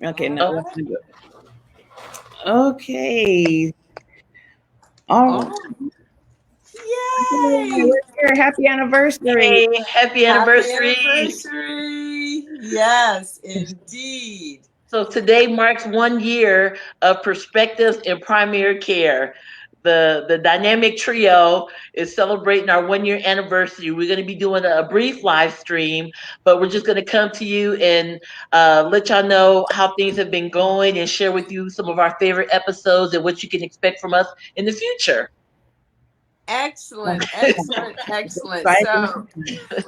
Okay, All no. right. Okay. All Oh, right. yay! Let's hear happy anniversary. Hey, happy Happy anniversary. anniversary. Yes, indeed. So today marks 1 year of Perspectives in Primary Care. The dynamic trio is celebrating our 1 year anniversary. We're going to be doing a brief live stream, but we're just going to come to you and let y'all know how things have been going and share with you some of our favorite episodes and what you can expect from us in the future. Excellent, excellent, excellent. Exciting. So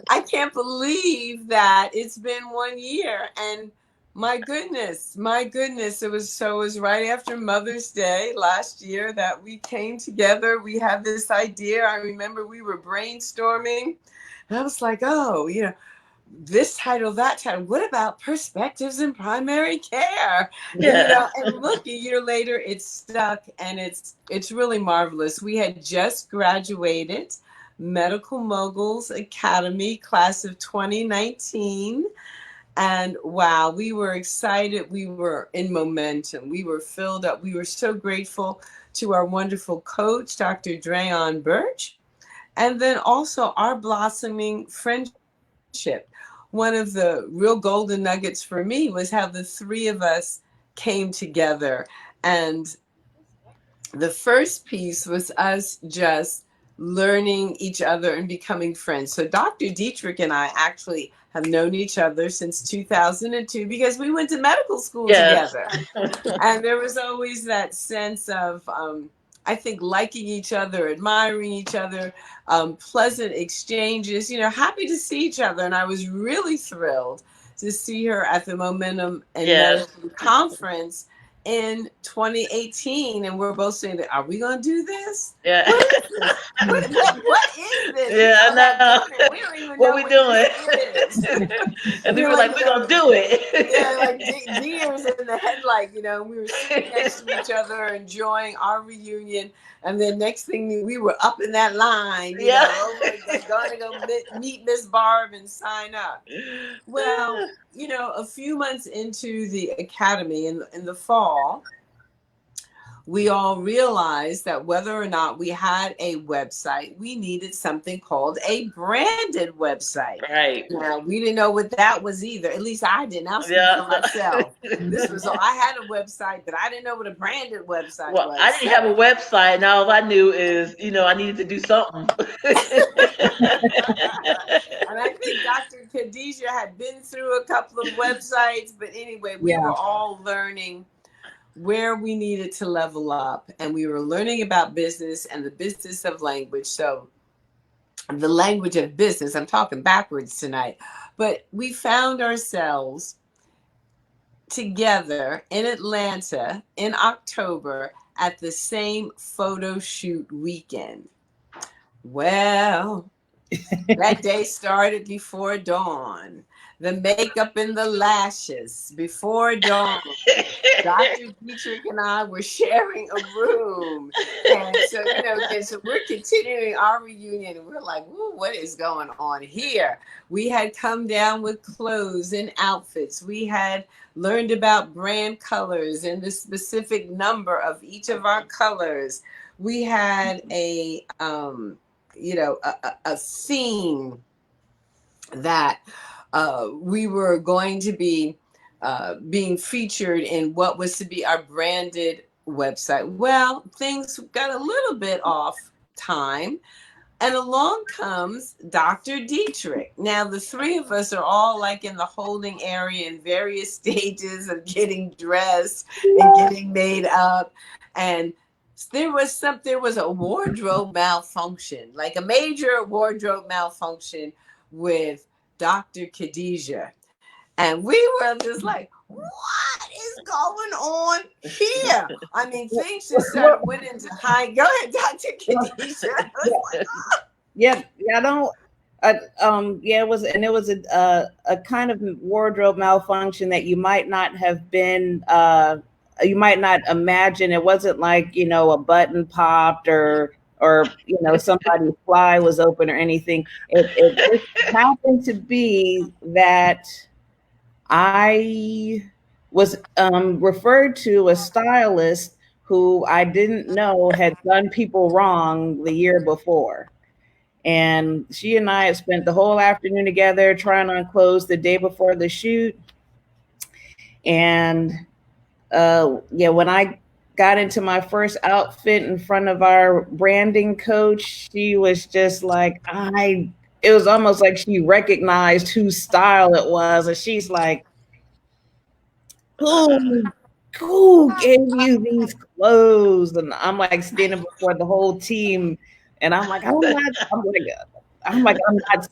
I can't believe that it's been 1 year. And my goodness, it was right after Mother's Day last year that we came together. We had this idea. I remember we were brainstorming. And I was like, oh, this title, that title. What about perspectives in primary care? Yeah. And look, a year later, it's stuck, and it's really marvelous. We had just graduated Medical Moguls Academy class of 2019. And wow, we were excited. We were in momentum. We were filled up. We were so grateful to our wonderful coach, Dr. Drayon Birch, and then also our blossoming friendship. One of the real golden nuggets for me was how the three of us came together. And the first piece was us just learning each other and becoming friends. So Dr. Dietrich and I actually have known each other since 2002 because we went to medical school Yes. together. And there was always that sense of, I think, liking each other, admiring each other, pleasant exchanges, happy to see each other. And I was really thrilled to see her at the Momentum and Yes. Medicine Conference in 2018. And we're both saying that, are we going to do this? Yeah. What is this? What is this? We Yeah, I all had know. different, we don't even What know we what doing? this is. And we We're were like, like, we're gonna do yeah, it. like deers in the headlight, we were sitting next to each other, enjoying our reunion. And then next thing we were up in that line, Yeah. going to go meet Miss Barb and sign up. Well, a few months into the academy in the fall, we all realized that whether or not we had a website, we needed something called a branded website. Right. Now, we didn't know what that was either. At least I didn't. I'll speak Yeah. for myself. This was all, I had a website, but I didn't know what a branded website Well, I was. didn't have a website, and all I knew is, I needed to do something. And I think Dr. Khadijah had been through a couple of websites, but anyway, we Yeah. were all learning where we needed to level up, and we were learning about business and the business of language. So the language of business, I'm talking backwards tonight, but we found ourselves together in Atlanta in October at the same photo shoot weekend. Well, that day started before dawn. The makeup and the lashes before dawn. Dr. Dietrich and I were sharing a room. And so, we're continuing our reunion, and we're like, "Ooh, what is going on here?" We had come down with clothes and outfits. We had learned about brand colors and the specific number of each of our colors. We had a theme that we were going to be being featured in what was to be our branded website. Well, things got a little bit off time. And along comes Dr. Dietrich. Now, the three of us are all like in the holding area in various stages of getting dressed and getting made up. And there was a wardrobe malfunction, like a major wardrobe malfunction with Dr. Khadijah. And we were just like, what is going on here? I mean, things just went into high. Go ahead, Dr. Khadijah. Yeah, yeah, I don't. Yeah, it was a kind of wardrobe malfunction that you might not have been. You might not imagine. It wasn't like a button popped or somebody's fly was open or anything. It just happened to be that I was referred to a stylist who I didn't know had done people wrong the year before. And she and I had spent the whole afternoon together trying on clothes the day before the shoot. And yeah, when I got into my first outfit in front of our branding coach, she was just like, it was almost like she recognized whose style it was. And she's like, who gave you these clothes? And I'm like standing before the whole team, and I'm like, I'm not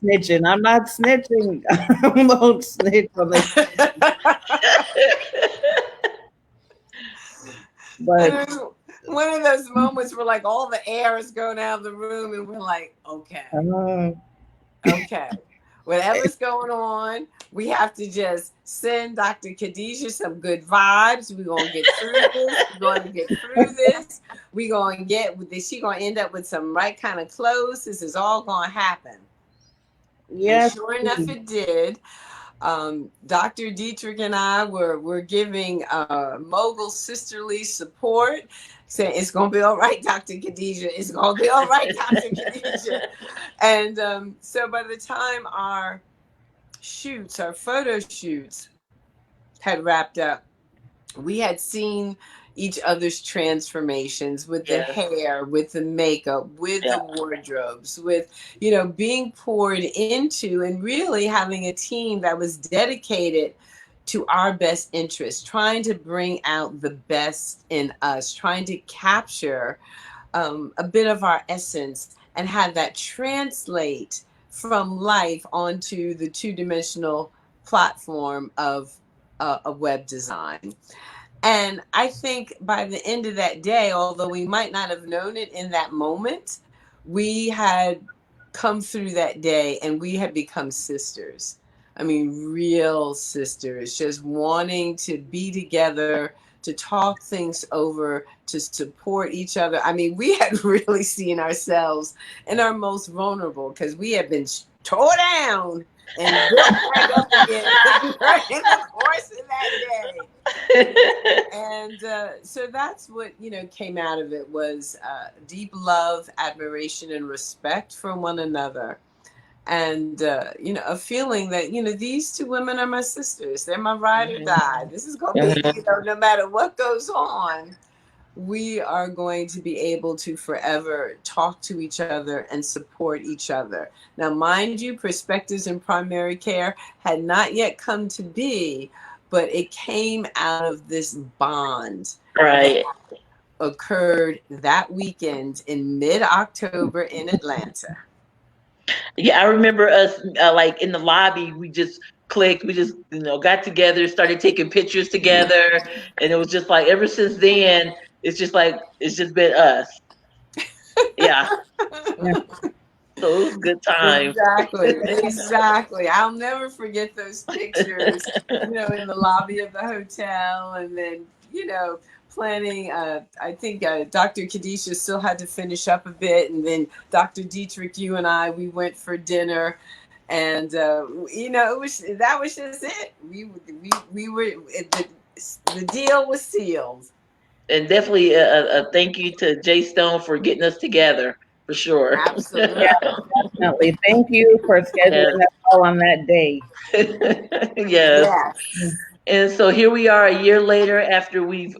snitching. I'm not snitching. I won't snitch on this. But one of those moments where like all the air is going out of the room, and we're like, okay, whatever's going on, we have to just send Dr. Khadijah some good vibes. We're gonna get through this. We're gonna get through this. We're gonna get with this. She's gonna end up with some right kind of clothes. This is all gonna happen. Yes, and sure enough, it did. Dr. Dietrich and I were giving Mogul sisterly support, saying it's gonna be all right, Dr. Khadijah. It's gonna be all right, Dr. Khadijah. And so by the time our photo shoots had wrapped up, we had seen each other's transformations with the hair, with the makeup, with the wardrobes, with, being poured into, and really having a team that was dedicated to our best interests, trying to bring out the best in us, trying to capture a bit of our essence and have that translate from life onto the two-dimensional platform of a web design. And I think by the end of that day, although we might not have known it in that moment, we had come through that day and we had become sisters. I mean, real sisters, just wanting to be together, to talk things over, to support each other. I mean, we had really seen ourselves in our most vulnerable, because we had been tore down and built back up again in the course of that day. And so that's what, came out of it, was deep love, admiration, and respect for one another. And, a feeling that, these two women are my sisters. They're my ride or die. This is going to be, no matter what goes on, we are going to be able to forever talk to each other and support each other. Now, mind you, Perspectives in Primary Care had not yet come to be, but it came out of this bond that occurred that weekend in mid-October in Atlanta. Yeah, I remember us like in the lobby, we just clicked, we just, got together, started taking pictures together. And it was just like, ever since then, it's just been us. Yeah. So it was a good time. Exactly. I'll never forget those pictures, in the lobby of the hotel, and then, planning. I think Dr. Khadijah still had to finish up a bit, and then Dr. Dietrich, you and I, we went for dinner, and that was just it. We were the deal was sealed. And definitely a thank you to Jay Stone for getting us together, for sure. Absolutely. Yeah, definitely. Thank you for scheduling us all on that day. Yes. And so here we are a year later, after we've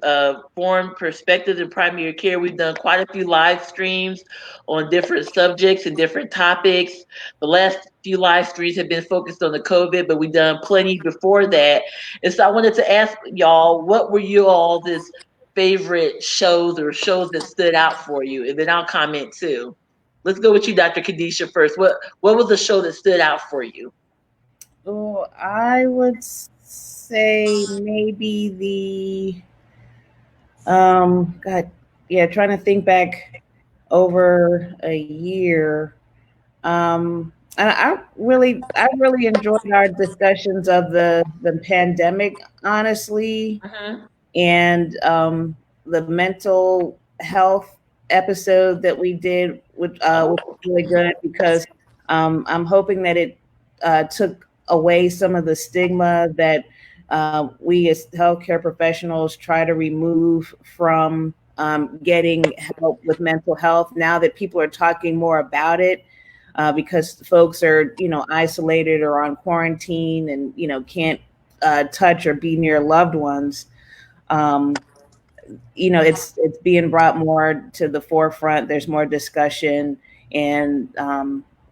formed Perspectives in Primary Care. We've done quite a few live streams on different subjects and different topics. The last few live streams have been focused on the COVID, but we've done plenty before that. And so I wanted to ask y'all, what were you all's favorite shows or shows that stood out for you? And then I'll comment too. Let's go with you, Dr. Khadijah, first. What was the show that stood out for you? Oh, I would say maybe trying to think back over a year. And I really enjoyed our discussions of the pandemic, honestly, and the mental health episode that we did, which was really good, because I'm hoping that it took away some of the stigma that we as healthcare professionals try to remove from getting help with mental health now that people are talking more about it, because folks are, isolated or on quarantine and, can't touch or be near loved ones. It's being brought more to the forefront. There's more discussion, and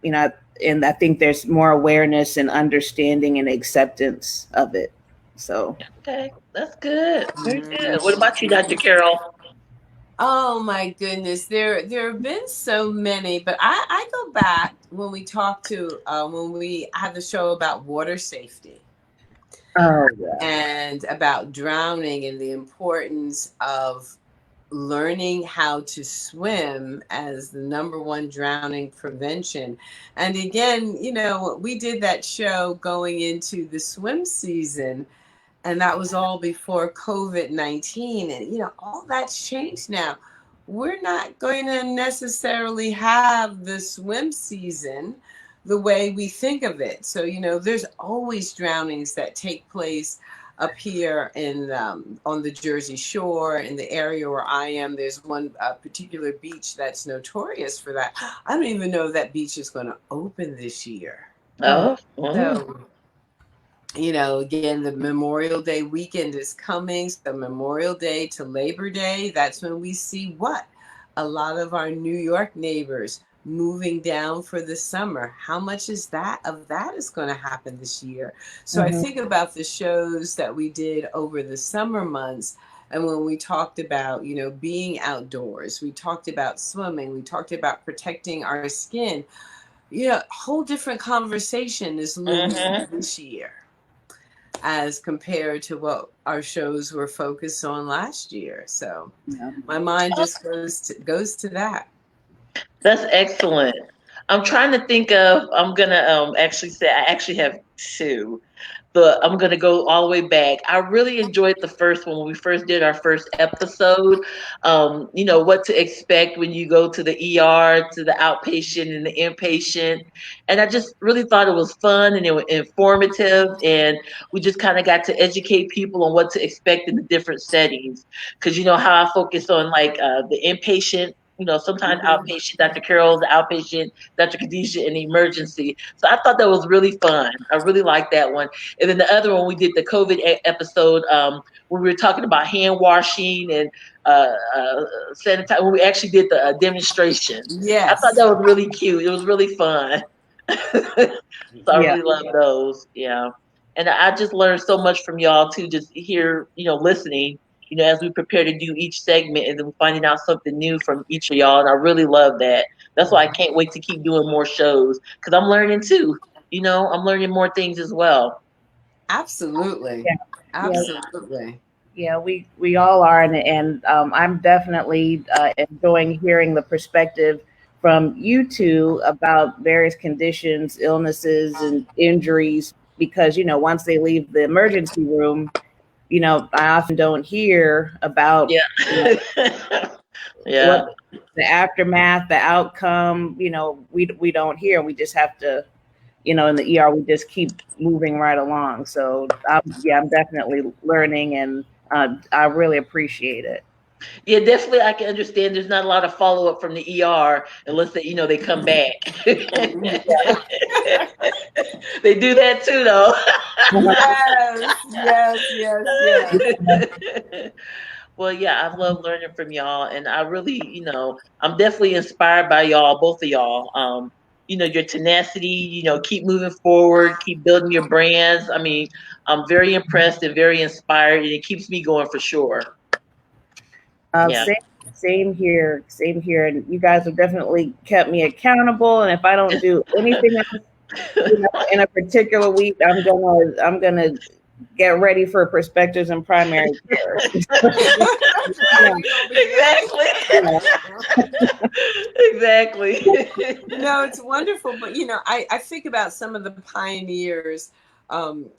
you know, and I think there's more awareness and understanding and acceptance of it. So, Okay, that's good. Very good. What about you, Dr. Carol? Oh my goodness, there have been so many, but I go back when we talk to when we have the show about water safety oh yeah, and about drowning and the importance of learning how to swim as the number one drowning prevention. And again, we did that show going into the swim season, and that was all before COVID-19. And, all that's changed now. We're not going to necessarily have the swim season the way we think of it. So, there's always drownings that take place up here in on the Jersey Shore, in the area where I am. There's one particular beach that's notorious for that. I don't even know if that beach is going to open this year. Oh, So, again, the Memorial Day weekend is coming. So Memorial Day to Labor Day, that's when we see what? A lot of our New York neighbors moving down for the summer. How much is that is going to happen this year? So I think about the shows that we did over the summer months. And when we talked about, being outdoors, we talked about swimming, we talked about protecting our skin. A whole different conversation is looming this year as compared to what our shows were focused on last year. So my mind just goes to that. that's excellent. I'm trying to think of, I'm going to actually say, I actually have two. But I'm going to go all the way back. I really enjoyed the first one when we first did our first episode. What to expect when you go to the ER, to the outpatient and the inpatient. And I just really thought it was fun and it was informative. And we just kind of got to educate people on what to expect in the different settings. Because you know how I focus on like the inpatient, sometimes outpatient, Dr. Carol, the outpatient, Dr. Khadijah in the emergency. So I thought that was really fun. I really liked that one. And then the other one, we did the COVID episode when we were talking about hand washing and sanitize. When we actually did the demonstration. Yes. I thought that was really cute. It was really fun. So I really love those. Yeah. And I just learned so much from y'all too, just here, listening, as we prepare to do each segment and then finding out something new from each of y'all. And I really love that. That's why I can't wait to keep doing more shows because I'm learning too. I'm learning more things as well. Absolutely. Yeah. Absolutely. Yeah, we all are, and I'm definitely enjoying hearing the perspective from you two about various conditions, illnesses, and injuries. Because once they leave the emergency room, I often don't hear about Yeah. what the aftermath, the outcome. We don't hear. We just have to. In the ER, we just keep moving right along. So I'm definitely learning, and I really appreciate it. Yeah, definitely. I can understand. There's not a lot of follow up from the ER unless they come back. They do that too, though. Yes. Well, yeah, I love learning from y'all, and I really, I'm definitely inspired by y'all, both of y'all. Your tenacity, keep moving forward, keep building your brands. I mean, I'm very impressed and very inspired, and it keeps me going for sure. Yeah. Same here. And you guys have definitely kept me accountable. And if I don't do anything else, in a particular week, I'm gonna get ready for perspectives in primary care. Exactly. It's wonderful. But I think about some of the pioneers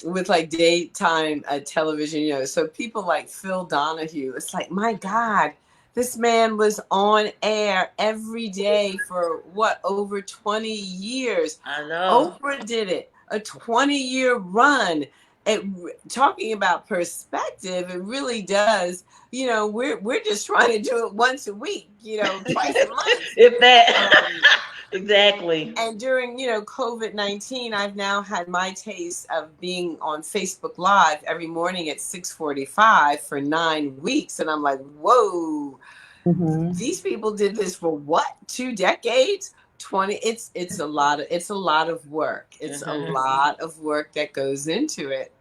with like daytime television, so people like Phil Donahue. It's like, my God, this man was on air every day for over 20 years. I know. Oprah did it, a 20-year run. talking about perspective, it really does. You know, we're just trying to do it once a week, you know, twice a month. If that, exactly. And during, you know, COVID-19, I've now had my taste of being on Facebook Live every morning at 6:45 for 9 weeks, and I'm like, whoa. Mm-hmm. These people did this for what? 2 decades? 20. It's a lot of work. It's a lot of work that goes into it.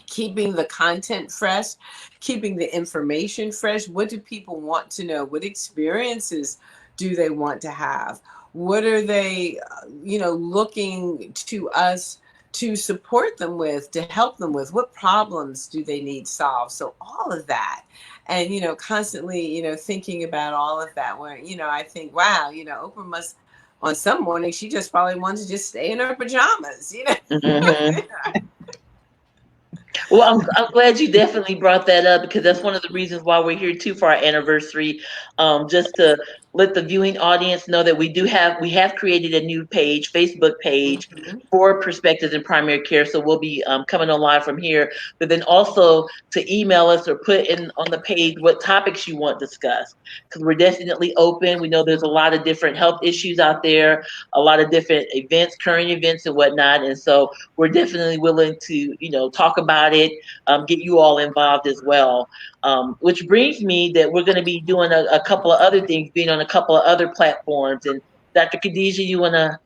Keeping the content fresh, keeping the information fresh. What do people want to know? What experiences do they want to have? What are they, you know, looking to us to support them with, to help them with? What problems do they need solved? So all of that. And, you know, constantly, you know, thinking about all of that, where, you know, I think, wow, you know, Oprah must, on some morning, she just probably wanted to just stay in her pajamas, you know. Mm-hmm. Well, I'm glad you definitely brought that up, because that's one of the reasons why we're here too for our anniversary. Just to let the viewing audience know that we have created a new page, Facebook page, for Perspectives in Primary Care. So we'll be coming on live from here, but then also to email us or put in on the page what topics you want discussed, because we're definitely open. We know there's a lot of different health issues out there, a lot of different events, current events and whatnot, and so we're definitely willing to, you know, talk about it, get you all involved as well. Which brings me that we're going to be doing a couple of other things, being on a couple of other platforms. And Dr. Khadijah, you want to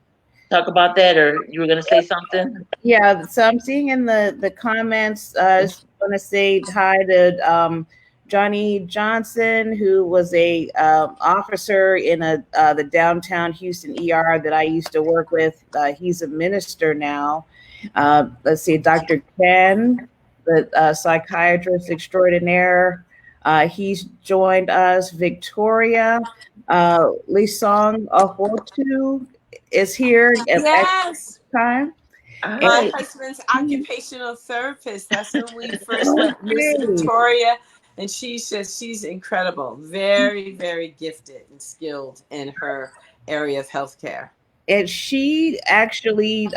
talk about that, or you were going to say something? Yeah, so I'm seeing in the comments, I just want to say hi to Johnny Johnson, who was a officer in the downtown Houston ER that I used to work with. He's a minister now. Let's see, Dr. Ken, the psychiatrist extraordinaire. He's joined us. Victoria Lisong Ahotu is here at Yes. time. My husband's occupational therapist. That's when we first met Miss Victoria. And she's incredible. Very, very gifted and skilled in her area of healthcare. And she actually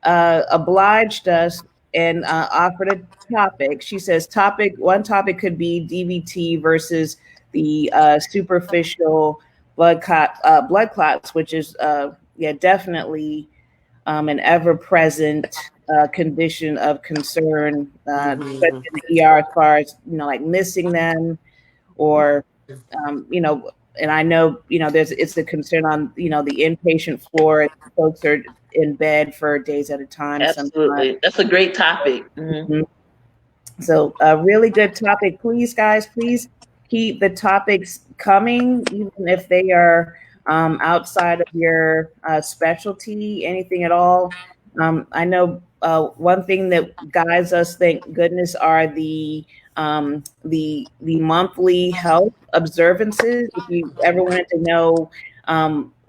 obliged us and offered a topic. She says one topic could be DVT versus the superficial blood clots, which is definitely an ever-present condition of concern, especially in the ER, as far as, you know, like missing them, or you know, and I know, you know, it's a concern on, you know, the inpatient floor. Folks are in bed for days at a time. Absolutely. Sometimes. That's a great topic. Mm-hmm. So a really good topic. Please, guys, please keep the topics coming, even if they are outside of your specialty, anything at all. I know one thing that guides us, thank goodness, are the monthly health observances. If you ever wanted to know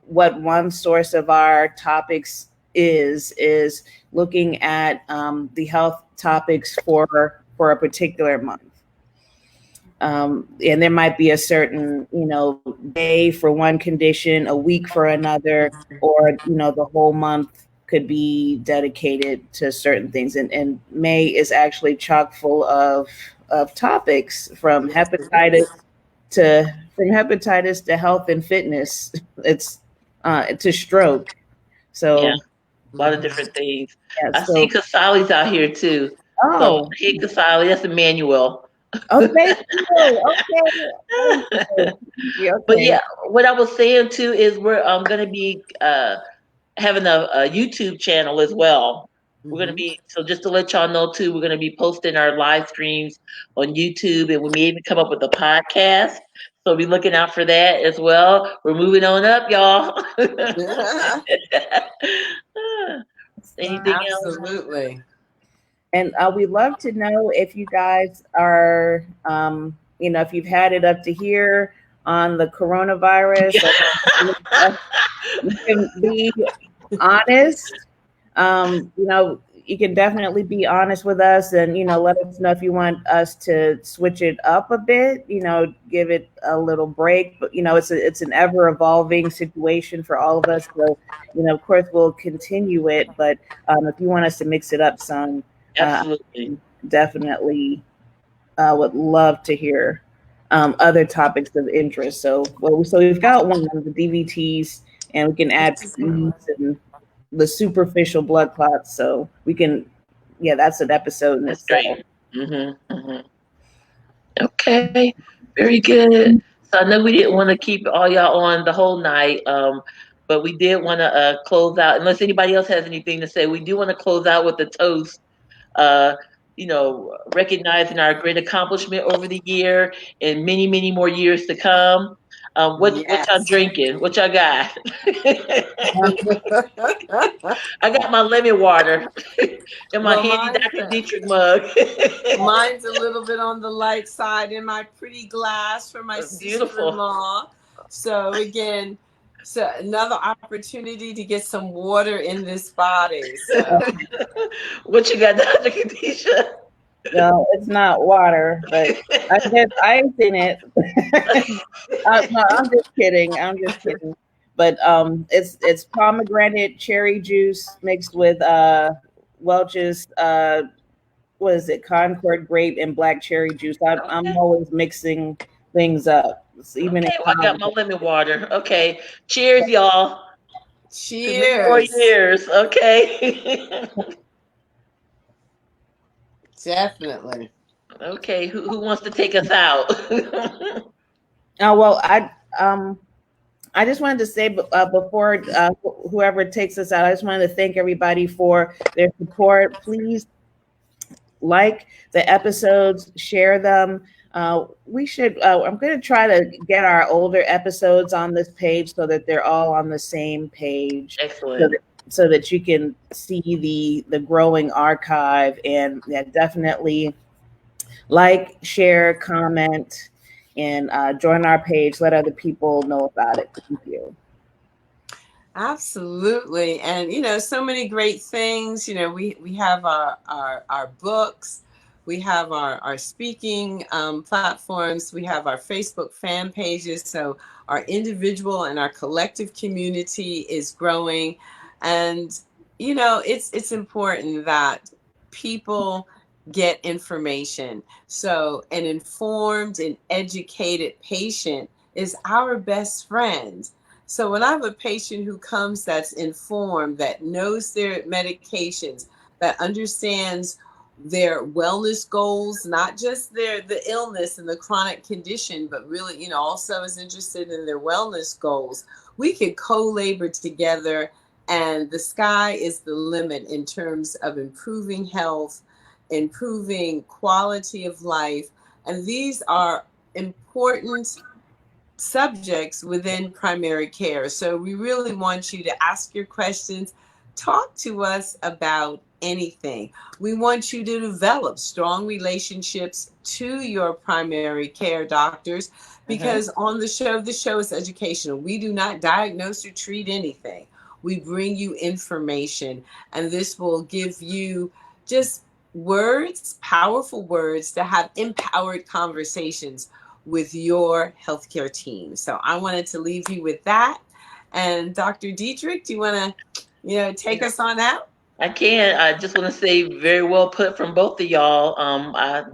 what one source of our topics is looking at the health topics for a particular month. And there might be a certain, you know, day for one condition, a week for another, or, you know, the whole month could be dedicated to certain things. And May is actually chock full of topics, from hepatitis to health and fitness. It's to stroke. So yeah, a lot of different things. Yeah, I see Kasali's out here too. Oh, so, hey Kasali, that's Emmanuel. Oh, thank you. Okay. But yeah, what I was saying too is we're going to be having a YouTube channel as well. We're going to be, so just to let y'all know too, we're going to be posting our live streams on YouTube, and we may even come up with a podcast. So be looking out for that as well. We're moving on up, y'all. Anything else? Absolutely. And we'd love to know if you guys are, you know, if you've had it up to here on the coronavirus. You can be honest. You know, you can definitely be honest with us, and, you know, let us know if you want us to switch it up a bit, you know, give it a little break. But, you know, it's an ever evolving situation for all of us. So, you know, of course, we'll continue it. But if you want us to mix it up some, Absolutely. Definitely would love to hear other topics of interest. So, so we've got one of the DVTs, and we can add PEs and the superficial blood clots. So we can, yeah, that's an episode in That's itself. great. Okay, very good. So I know we didn't want to keep all y'all on the whole night, but we did want to close out. Unless anybody else has anything to say, we do want to close out with a toast. Uh, recognizing our great accomplishment over the year and many, many more years to come. What y'all drinking? What y'all got? I got my lemon water in my handy Dr. Dietrich mug. Mine's a little bit on the light side in my pretty glass for my sister-in-law. So again, so another opportunity to get some water in this body. So. What you got, Dr. Khadijah? No, it's not water, but I guess ice in it. No, I'm just kidding. But it's pomegranate cherry juice mixed with Welch's what is it, Concord grape and black cherry juice. I'm always mixing things up. Even okay, I got my lemon water. Okay, cheers, y'all. Cheers. 4 years. Okay. Definitely. Okay, who wants to take us out? Oh well, I just wanted to say before whoever takes us out, I just wanted to thank everybody for their support. Please like the episodes, share them. We should. I'm going to try to get our older episodes on this page so that they're all on the same page. Excellent. So that you can see the growing archive, and definitely like, share, comment, and join our page. Let other people know about it. Thank you. Absolutely. And, so many great things. We have our books. We have our speaking platforms. We have our Facebook fan pages. So our individual and our collective community is growing. And, it's important that people get information. So an informed and educated patient is our best friend. So when I have a patient who comes that's informed, that knows their medications, that understands their wellness goals, not just the illness and the chronic condition, but really, also is interested in their wellness goals, we can co-labor together, and the sky is the limit in terms of improving health, improving quality of life. And these are important subjects within primary care. So we really want you to ask your questions, talk to us about anything. We want you to develop strong relationships to your primary care doctors, because on the show is educational. We do not diagnose or treat anything. We bring you information, and this will give you just words, powerful words to have empowered conversations with your healthcare team. So I wanted to leave you with that. And Dr. Dietrich, do you want to, take us on out? I can. I just want to say, very well put from both of y'all.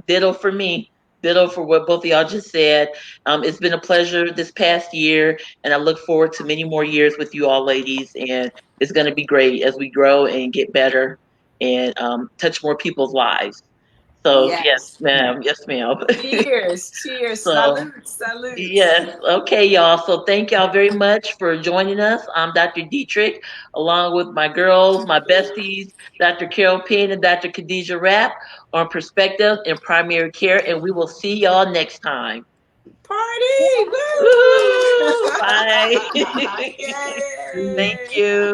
Ditto for me. Ditto for what both of y'all just said. It's been a pleasure this past year, and I look forward to many more years with you all, ladies. And it's going to be great as we grow and get better and touch more people's lives. So yes, ma'am. Yes, ma'am. Cheers. Salute. Yes. Okay, y'all. So thank y'all very much for joining us. I'm Dr. Dietrich, along with my girls, my besties, Dr. Carol Penn and Dr. Khadijah Rapp, on Perspective in Primary Care, and we will see y'all next time. Party! Woo! Bye. Thank you.